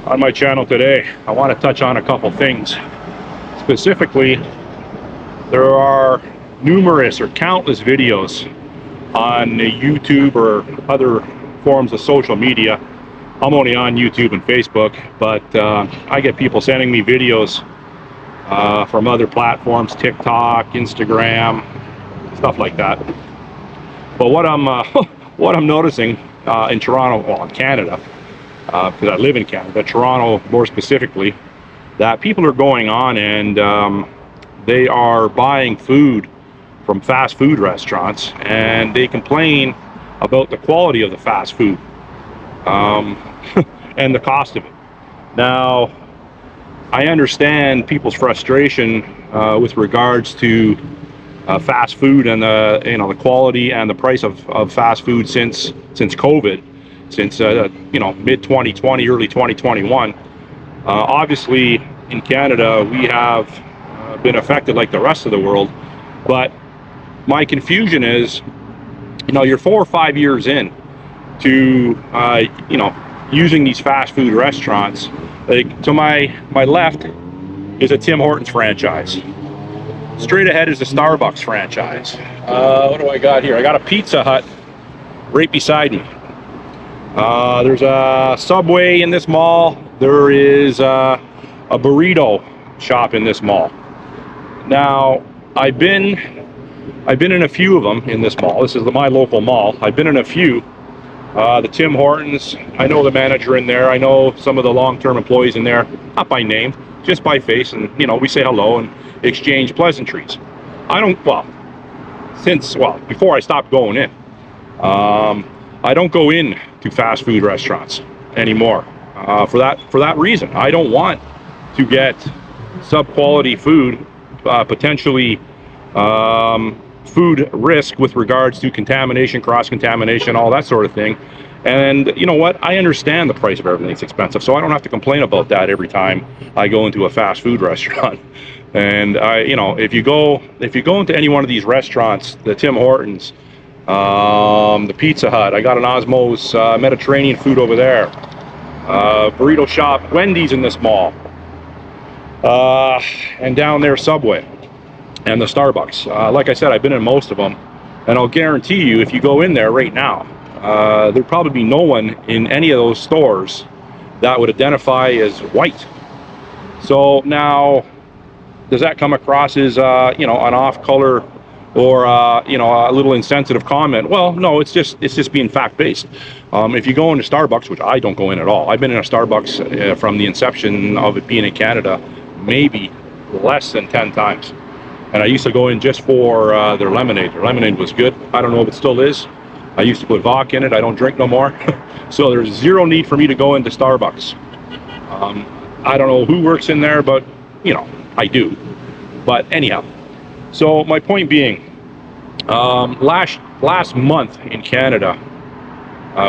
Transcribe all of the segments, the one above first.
On my channel today, I want to touch on a couple things. Specifically, there are numerous or countless videos on YouTube or other forms of social media. I'm only on YouTube and Facebook, but I get people sending me videos from other platforms, TikTok, Instagram, stuff like that. But what I'm what I'm noticing in Toronto, well, in Canada, because I live in Canada, Toronto more specifically, that people are going on and they are buying food from fast food restaurants, and they complain about the quality of the fast food and the cost of it. Now, I understand people's frustration with regards to fast food and the quality and the price of fast food since COVID, since mid 2020, early 2021. Obviously, in Canada, we have been affected like the rest of the world, but my confusion is, you're 4 or 5 years in to using these fast food restaurants. Like, to my left is a Tim Hortons franchise. Straight ahead is a Starbucks franchise. What do I got here? I got a Pizza Hut right beside me. There's a Subway in this mall. There is a burrito shop in this mall. Now, I've been in a few of them in this mall. This is my local mall. I've been in a few. The Tim Hortons, I know the manager in there. I know some of the long-term employees in there, not by name, just by face, and we say hello and exchange pleasantries. Before I stopped going in, I don't go in to fast food restaurants anymore for that reason. I don't want to get sub-quality food, potentially food risk with regards to contamination, cross-contamination, all that sort of thing. And you know what? I understand the price of everything's expensive, so I don't have to complain about that every time I go into a fast food restaurant. And if you go into any one of these restaurants, the Tim Hortons, the Pizza Hut, I got an Osmos Mediterranean food over there, burrito shop, Wendy's in this mall, and down there Subway, and the Starbucks. Like I said, I've been in most of them, and I'll guarantee you, if you go in there right now, there'd probably be no one in any of those stores that would identify as white. So now, does that come across as an off-color or a little insensitive comment? Well, no, it's just being fact-based. If you go into Starbucks, which I don't go in at all, I've been in a Starbucks from the inception of it being in Canada, maybe less than 10 times. And I used to go in just for their lemonade. Their lemonade was good. I don't know if it still is. I used to put vodka in it. I don't drink no more. So there's zero need for me to go into Starbucks. I don't know who works in there, but I do. But anyhow, so my point being, last month in Canada,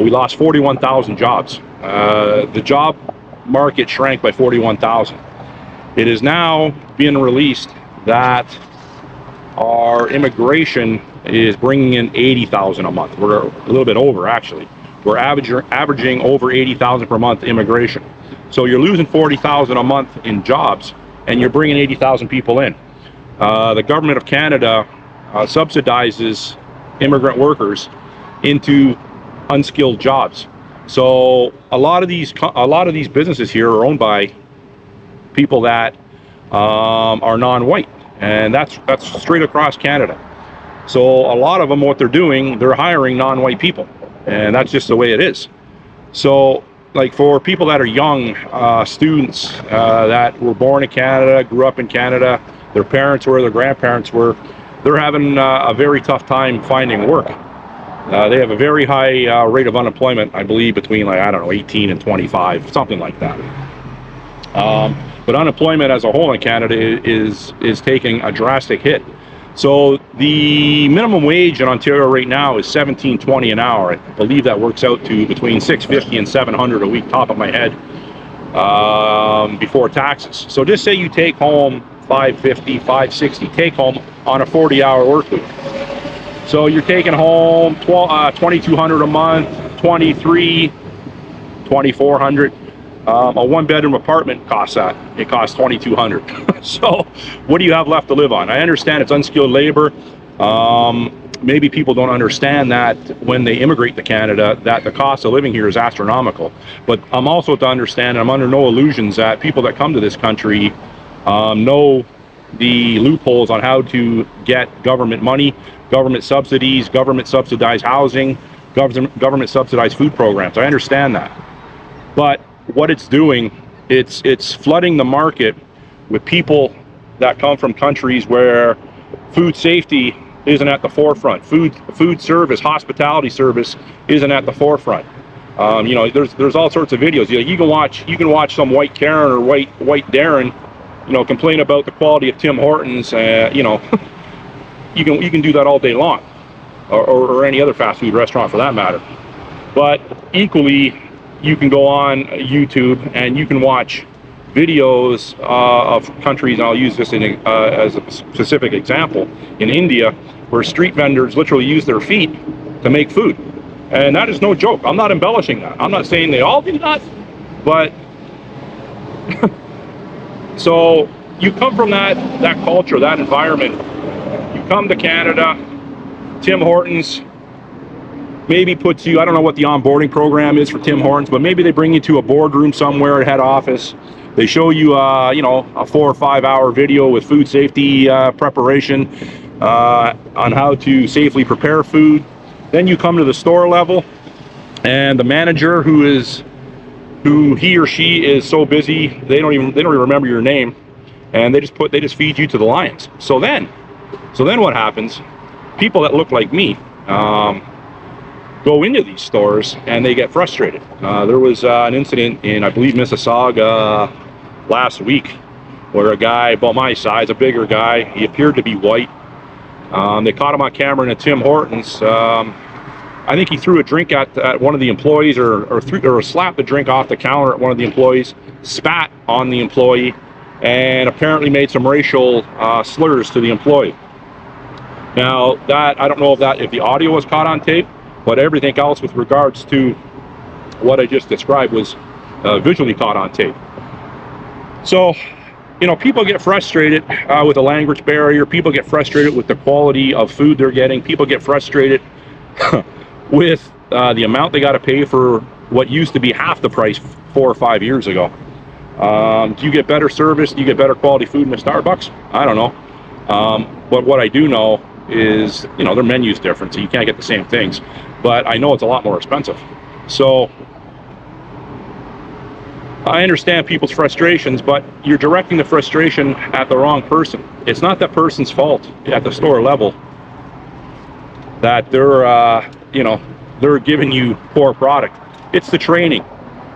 we lost 41,000 jobs. The job market shrank by 41,000. It is now being released that our immigration is bringing in 80,000 a month. We're a little bit over, actually. We're averaging over 80,000 per month immigration. So you're losing 40,000 a month in jobs, and you're bringing 80,000 people in. The government of Canada subsidizes immigrant workers into unskilled jobs. So a lot of these businesses here are owned by people that are non-white, and that's straight across Canada. So a lot of them, what they're doing, they're hiring non-white people, and that's just the way it is. So, like, for people that are young students that were born in Canada, grew up in Canada, their parents were, their grandparents were, they're having a very tough time finding work. They have a very high rate of unemployment, I believe, between 18 and 25, something like that. But unemployment as a whole in Canada is taking a drastic hit. So the minimum wage in Ontario right now is $17.20 an hour. I believe that works out to between $650 and $700 a week, top of my head, before taxes. So just say you take home $550, $560 take home on a 40-hour work week. So you're taking home $2,200 a month, $2,400. A one-bedroom apartment costs that. It costs $2,200. So what do you have left to live on? I understand it's unskilled labor. Maybe people don't understand that when they immigrate to Canada, that the cost of living here is astronomical. But I'm also to understand, and I'm under no illusions that people that come to this country know the loopholes on how to get government money, government subsidies, government subsidized housing, government subsidized food programs. I understand that. But what it's doing, it's flooding the market with people that come from countries where food safety isn't at the forefront. Food service, hospitality service isn't at the forefront. You know, there's all sorts of videos. You can watch some white Karen or white Darren, you know, complain about the quality of Tim Hortons. You know, you can do that all day long, or any other fast food restaurant for that matter. But equally, you can go on YouTube and you can watch videos of countries, and I'll use this as a specific example, in India, where street vendors literally use their feet to make food. And that is no joke. I'm not embellishing that. I'm not saying they all do that, but so you come from that culture, that environment. You come to Canada, Tim Hortons maybe puts you, I don't know what the onboarding program is for Tim Hortons, but maybe they bring you to a boardroom somewhere at head office. They show you, you know, a 4 or 5 hour video with food safety preparation on how to safely prepare food. Then you come to the store level, and the manager, who he or she is so busy they don't even remember your name, and they just feed you to the lions. So then what happens? People that look like me go into these stores and they get frustrated. There was an incident in, I believe, Mississauga last week, where a guy about my size, a bigger guy, he appeared to be white. They caught him on camera in a Tim Hortons. I think he threw a drink at one of the employees, or slapped the drink off the counter at one of the employees, spat on the employee, and apparently made some racial slurs to the employee. Now, that, I don't know if the audio was caught on tape, but everything else with regards to what I just described was visually caught on tape. So, you know, people get frustrated with the language barrier. People get frustrated with the quality of food they're getting. People get frustrated with the amount they got to pay for what used to be half the price 4 or 5 years ago. Do you get better service? Do you get better quality food in a Starbucks? I don't know. But what I do know is, you know, their menu's different, so you can't get the same things. But I know it's a lot more expensive. So I understand people's frustrations, but you're directing the frustration at the wrong person. It's not that person's fault at the store level that they're, you know, they're giving you poor product. It's the training,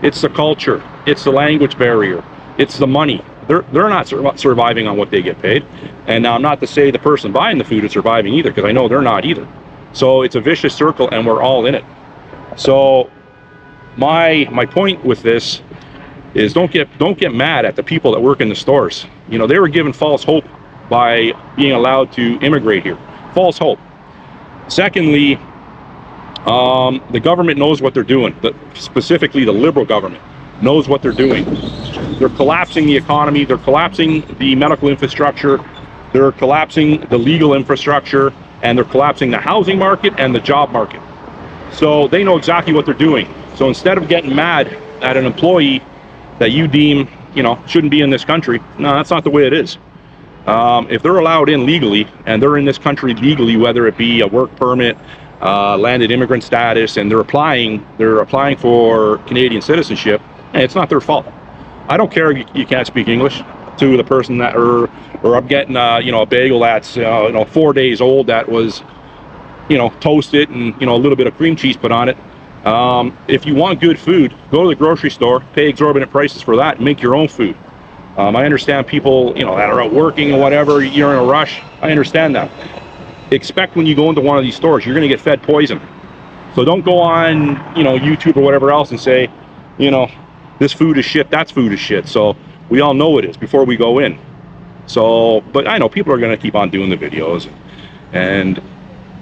it's the culture, it's the language barrier, it's the money. They're not surviving on what they get paid. And now, I'm not to say the person buying the food is surviving either, because I know they're not either. So it's a vicious circle, and we're all in it. So my point with this is, don't get mad at the people that work in the stores. You know, they were given false hope by being allowed to immigrate here. False hope. Secondly, the government knows what they're doing. Specifically, the Liberal government knows what they're doing. They're collapsing the economy. They're collapsing the medical infrastructure. They're collapsing the legal infrastructure, and they're collapsing the housing market and the job market. So they know exactly what they're doing. So instead of getting mad at an employee that you deem, you know, shouldn't be in this country, no, that's not the way it is. If they're allowed in legally, and they're in this country legally, whether it be a work permit, landed immigrant status, and they're applying for Canadian citizenship, and it's not their fault. I don't care if you can't speak English to the person that, or I'm getting you know, a bagel that's you know, 4 days old that was, you know, toasted and, you know, a little bit of cream cheese put on it. If you want good food, go to the grocery store, pay exorbitant prices for that, and make your own food. I understand people, you know, that are out working and whatever, you're in a rush. I understand that. Expect when you go into one of these stores, you're going to get fed poison. So don't go on, you know, YouTube or whatever else and say, you know, this food is shit, that's food is shit. So we all know it is before we go in. So, but I know people are going to keep on doing the videos, and,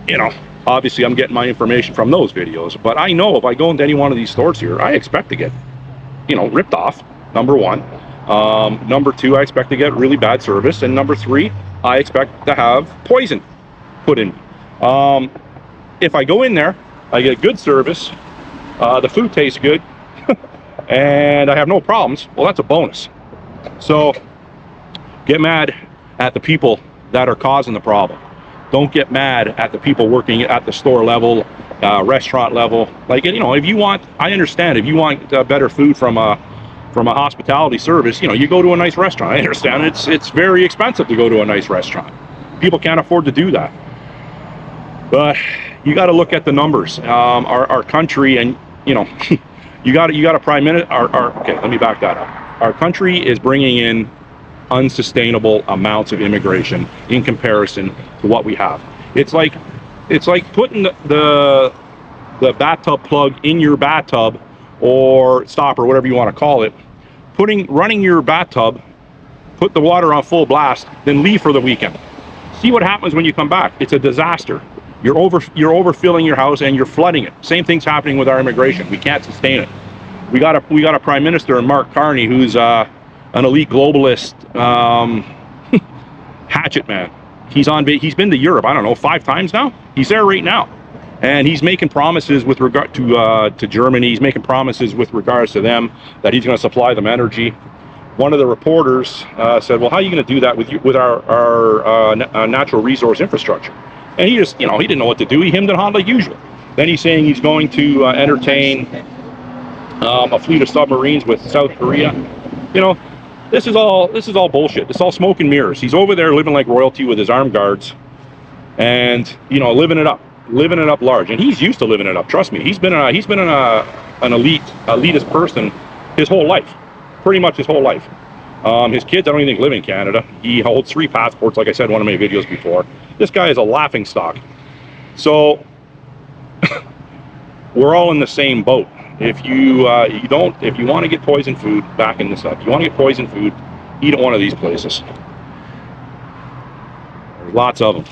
you know, obviously I'm getting my information from those videos. But I know if I go into any one of these stores here, I expect to get ripped off, number one. Number two, I expect to get really bad service. And number three, I expect to have poison put in. If I go in there, I get good service, the food tastes good, and I have no problems, well, that's a bonus. So get mad at the people that are causing the problem. Don't get mad at the people working at the store level, restaurant level. Like, if you want, I understand, if you want better food from a hospitality service, you go to a nice restaurant. I understand it's very expensive to go to a nice restaurant. People can't afford to do that. But you got to look at the numbers. Our country, and you got a prime minister. Okay, let me back that up. Our country is bringing in unsustainable amounts of immigration in comparison to what we have. It's like putting the bathtub plug in your bathtub, or stopper, whatever you want to call it, running your bathtub, put the water on full blast, then leave for the weekend. See what happens when you come back. It's a disaster. You're overfilling your house and you're flooding it. Same thing's happening with our immigration. We can't sustain it. We got a prime minister in Mark Carney who's an elite globalist, hatchet man. He's been to Europe, I don't know, 5 times now. He's there right now, and he's making promises with regard to Germany. He's making promises with regards to them that he's going to supply them energy. One of the reporters said, "Well, how are you going to do that with our natural resource infrastructure?" And he just, he didn't know what to do. He hemmed and hawed like usual. Then he's saying he's going to entertain a fleet of submarines with South Korea. This is all bullshit. It's all smoke and mirrors. He's over there living like royalty with his armed guards, and living it up large. And he's used to living it up. Trust me. He's been an elitist person his whole life, pretty much his whole life. His kids, I don't even think live in Canada. He holds 3 passports, like I said in one of my videos before. This guy is a laughing stock. So we're all in the same boat. If you want to get poison food, backing this up, you want to get poison food, eat at one of these places. There's lots of them.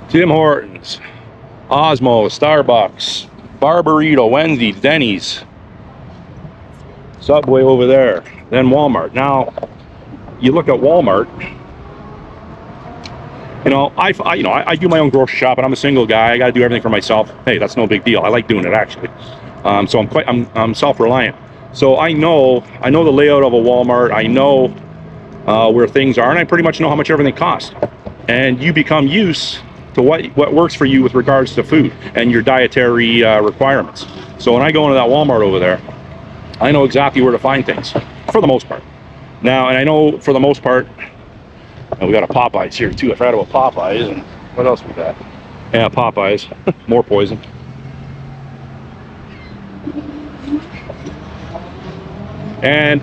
Tim Hortons, Osmo, Starbucks, Barburrito, Wendy's, Denny's, Subway over there, then Walmart. Now, you look at Walmart. I do my own grocery shopping. I'm a single guy. I got to do everything for myself. Hey, that's no big deal. I like doing it actually. So I'm self-reliant. So I know the layout of a Walmart. I know where things are, and I pretty much know how much everything costs. And you become used to what works for you with regards to food and your dietary requirements. So when I go into that Walmart over there, I know exactly where to find things for the most part. Now, and I know for the most part. And we got a Popeyes here too. I forgot about Popeyes. And what else we got? Yeah, Popeyes. More poison. And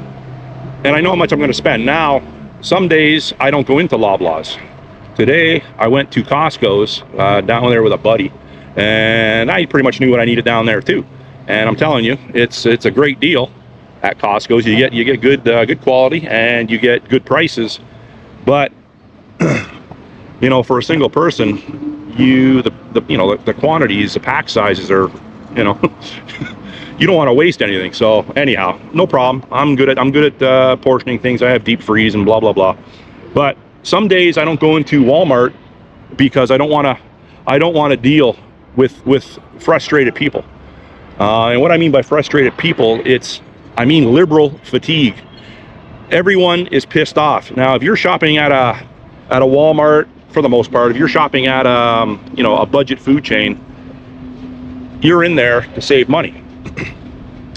I know how much I'm going to spend. Now, some days I don't go into Loblaws. Today I went to Costco's down there with a buddy, and I pretty much knew what I needed down there too. And I'm telling you, it's a great deal at Costco's. You get good quality, and you get good prices. But for a single person, the quantities, the pack sizes are, you don't want to waste anything. So anyhow, no problem. I'm good at portioning things. I have deep freeze and blah blah blah. But some days I don't go into Walmart because I don't want to deal with frustrated people. And what I mean by frustrated people, I mean liberal fatigue. Everyone is pissed off. Now, if you're shopping at a Walmart, for the most part, if you're shopping at a budget food chain, you're in there to save money,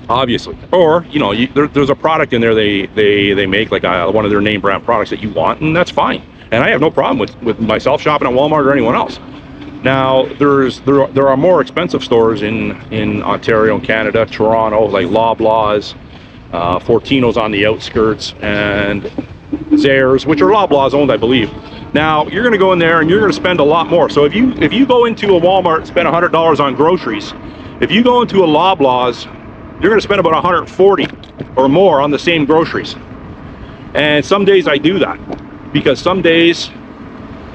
obviously. Or there's a product in there they make, like one of their name brand products that you want, and that's fine. And I have no problem with myself shopping at Walmart or anyone else. Now, there are more expensive stores in Ontario and Canada, Toronto, like Loblaws, Fortino's on the outskirts, and Zehrs, which are Loblaws owned, I believe. Now, you're going to go in there and you're going to spend a lot more. So if you go into a Walmart and spend $100 on groceries, if you go into a Loblaws, you're going to spend about $140 or more on the same groceries. And some days I do that, because some days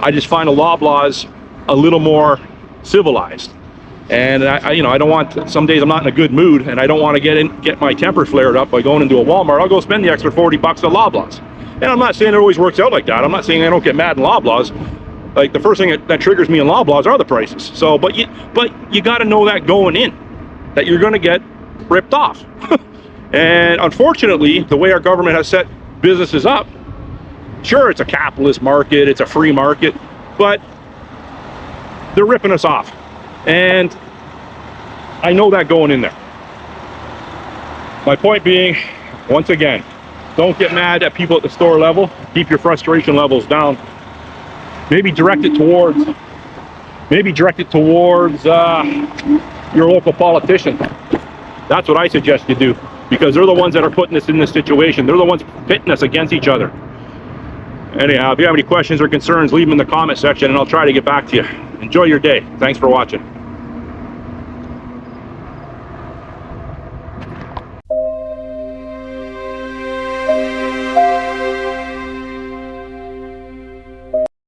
I just find a Loblaws a little more civilized. And I don't want, some days I'm not in a good mood and I don't want to get my temper flared up by going into a Walmart. I'll go spend the extra 40 bucks at Loblaws. And I'm not saying it always works out like that. I'm not saying I don't get mad in Loblaws. Like, the first thing that triggers me in Loblaws are the prices. So, but you got to know that going in, that you're going to get ripped off. And unfortunately, the way our government has set businesses up, sure, it's a capitalist market, it's a free market, but they're ripping us off. And I know that going in there. My point being, once again, don't get mad at people at the store level. Keep your frustration levels down. Maybe direct it towards your local politician. That's what I suggest you do, because they're the ones that are putting us in this situation. They're the ones pitting us against each other. Anyhow, if you have any questions or concerns, leave them in the comment section and I'll try to get back to you. Enjoy your day. Thanks for watching.